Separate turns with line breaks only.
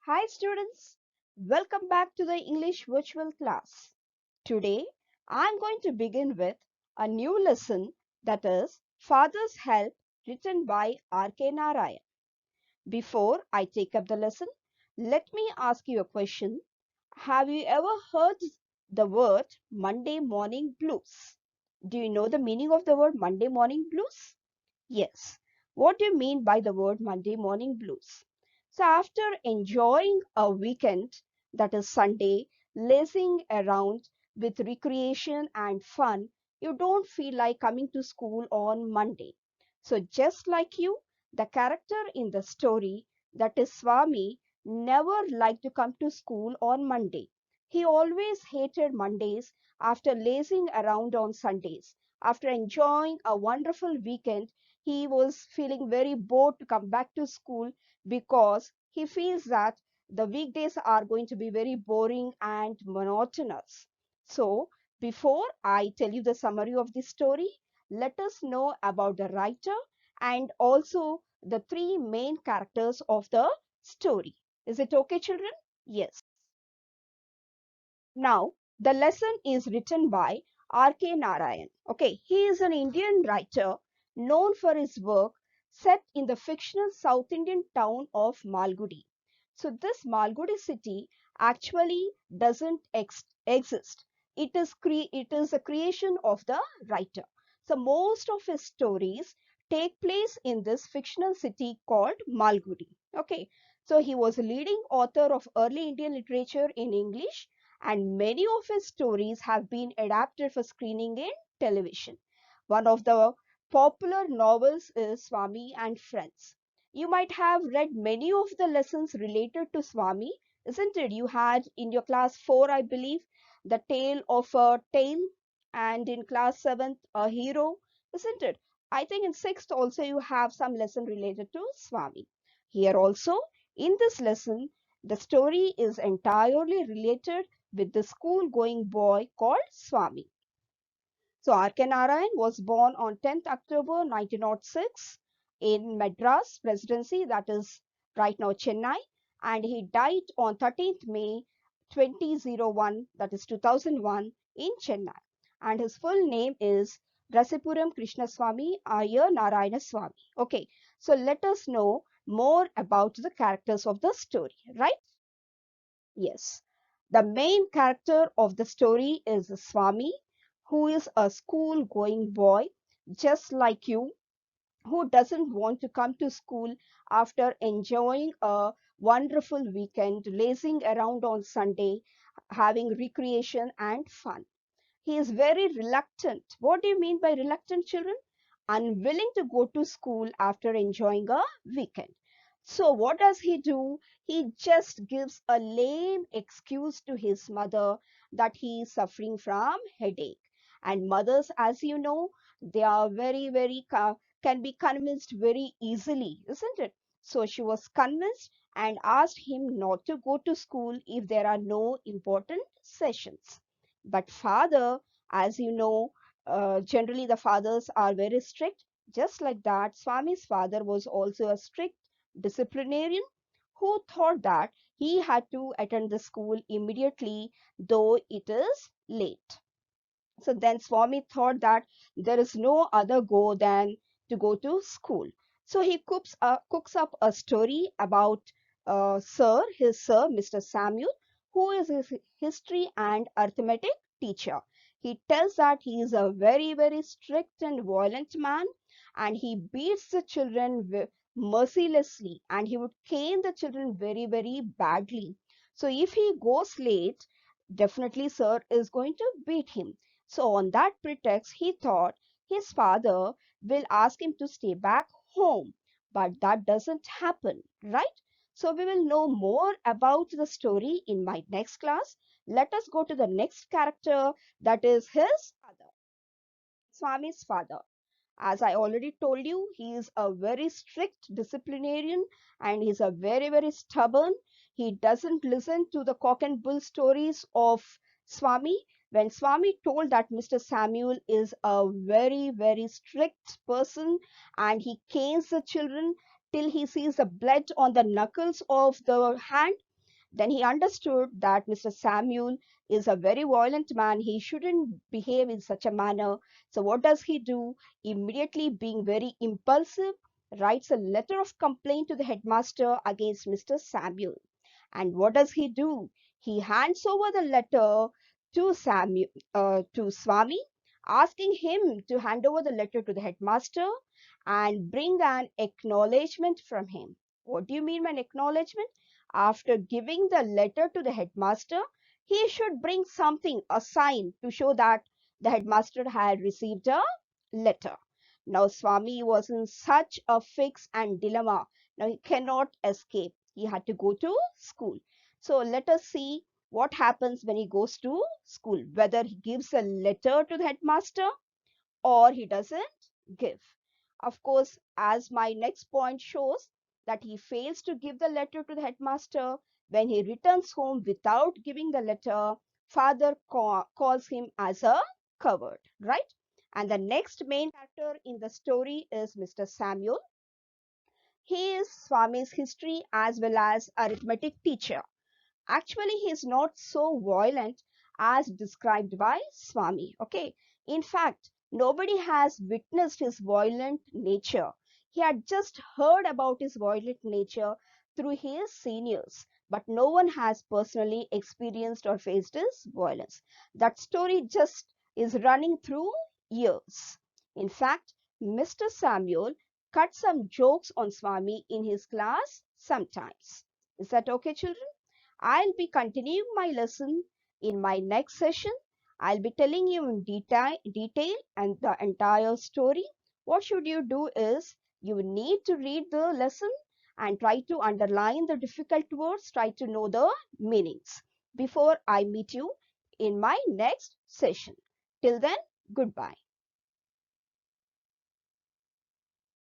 Hi students, welcome back to the English virtual class. Today I'm going to begin with a new lesson, that is Father's Help, written by R.K. Narayan. Before I take up the lesson, let me ask you a question. Have you ever heard the word Monday morning blues? Do you know the meaning of the word Monday morning blues? Yes. What do you mean by the word Monday morning blues? So, after enjoying a weekend, that is Sunday, lazing around with recreation and fun, you don't feel like coming to school on Monday. So, just like you, the character in the story, that is Swami, never liked to come to school on Monday. He always hated Mondays after lazing around on Sundays. After enjoying a wonderful weekend, he was feeling very bored to come back to school because he feels that the weekdays are going to be very boring and monotonous. So, before I tell you the summary of this story, let us know about the writer and also the three main characters of the story. Is it okay, children? Yes. Now, the lesson is written by R.K. Narayan. Okay, he is an Indian writer known for his work set in the fictional South Indian town of Malgudi. So, this Malgudi city actually doesn't exist. It is a creation of the writer. So, most of his stories take place in this fictional city called Malgudi. Okay, so he was a leading author of early Indian literature in English, and many of his stories have been adapted for screening in television. One of the popular novels is Swami and Friends. You might have read many of the lessons related to Swami, isn't it? You had in your class 4, I believe, the tale of a tale, and in class 7th, a hero, isn't it? I think in 6th also you have some lesson related to Swami. Here also, in this lesson, the story is entirely related with the school-going boy called Swami. So R.K. Narayan was born on 10th October 1906 in Madras Presidency, that is right now Chennai, and he died on 13th May 2001, that is 2001, in Chennai. And his full name is Rasipuram Krishnaswamy Iyer Narayana Swami. Okay, so let us know more about the characters of the story, right? Yes. The main character of the story is Swami, who is a school going boy, just like you, who doesn't want to come to school after enjoying a wonderful weekend, lazing around on Sunday, having recreation and fun. He is very reluctant. What do you mean by reluctant, children? Unwilling to go to school after enjoying a weekend. So, what does he do? He just gives a lame excuse to his mother that he is suffering from headache. And mothers, as you know, they are very, can be convinced very easily, isn't it? So, she was convinced and asked him not to go to school if there are no important sessions. But father, as you know, generally the fathers are very strict. Just like that, Swami's father was also a strict disciplinarian who thought that he had to attend the school immediately, though it is late. So then Swami thought that there is no other go than to go to school. So he cooks up a story about his sir, Mr. Samuel, who is his history and arithmetic teacher. He tells that he is a very strict and violent man, and he beats the children mercilessly, and he would cane the children very badly. So if he goes late, definitely sir is going to beat him. So, on that pretext, he thought his father will ask him to stay back home. But that doesn't happen, right? So, we will know more about the story in my next class. Let us go to the next character, that is his father, Swami's father. As I already told you, he is a very strict disciplinarian and he's a very stubborn. He doesn't listen to the cock and bull stories of Swami. When Swami told that Mr. Samuel is a very strict person and he canes the children till he sees the blood on the knuckles of the hand, Then he understood that Mr. Samuel is a very violent man. He shouldn't behave in such a manner. So what does he do? Immediately, being very impulsive, writes a letter of complaint to the headmaster against Mr. Samuel. And what does he do? He hands over the letter to Swami, asking him to hand over the letter to the headmaster and bring an acknowledgement from him. What do you mean by an acknowledgement? After giving the letter to the headmaster, he should bring something, a sign to show that the headmaster had received a letter. Now, Swami was in such a fix and dilemma. Now, he cannot escape. He had to go to school. So, let us see what happens when he goes to school, whether he gives a letter to the headmaster or he doesn't give. Of course, as my next point shows, that he fails to give the letter to the headmaster. When he returns home without giving the letter, father calls him as a coward, right? And the next main character in the story is Mr. Samuel. He is Swami's history as well as arithmetic teacher. Actually, he is not so violent as described by Swami. Okay. In fact, nobody has witnessed his violent nature. He had just heard about his violent nature through his seniors, but no one has personally experienced or faced his violence. That story just is running through years. In fact, Mr. Samuel cut some jokes on Swami in his class sometimes. Is that okay, children? I'll be continuing my lesson in my next session. I'll be telling you in detail and the entire story. What should you do is you need to read the lesson and try to underline the difficult words, try to know the meanings before I meet you in my next session. Till then, goodbye.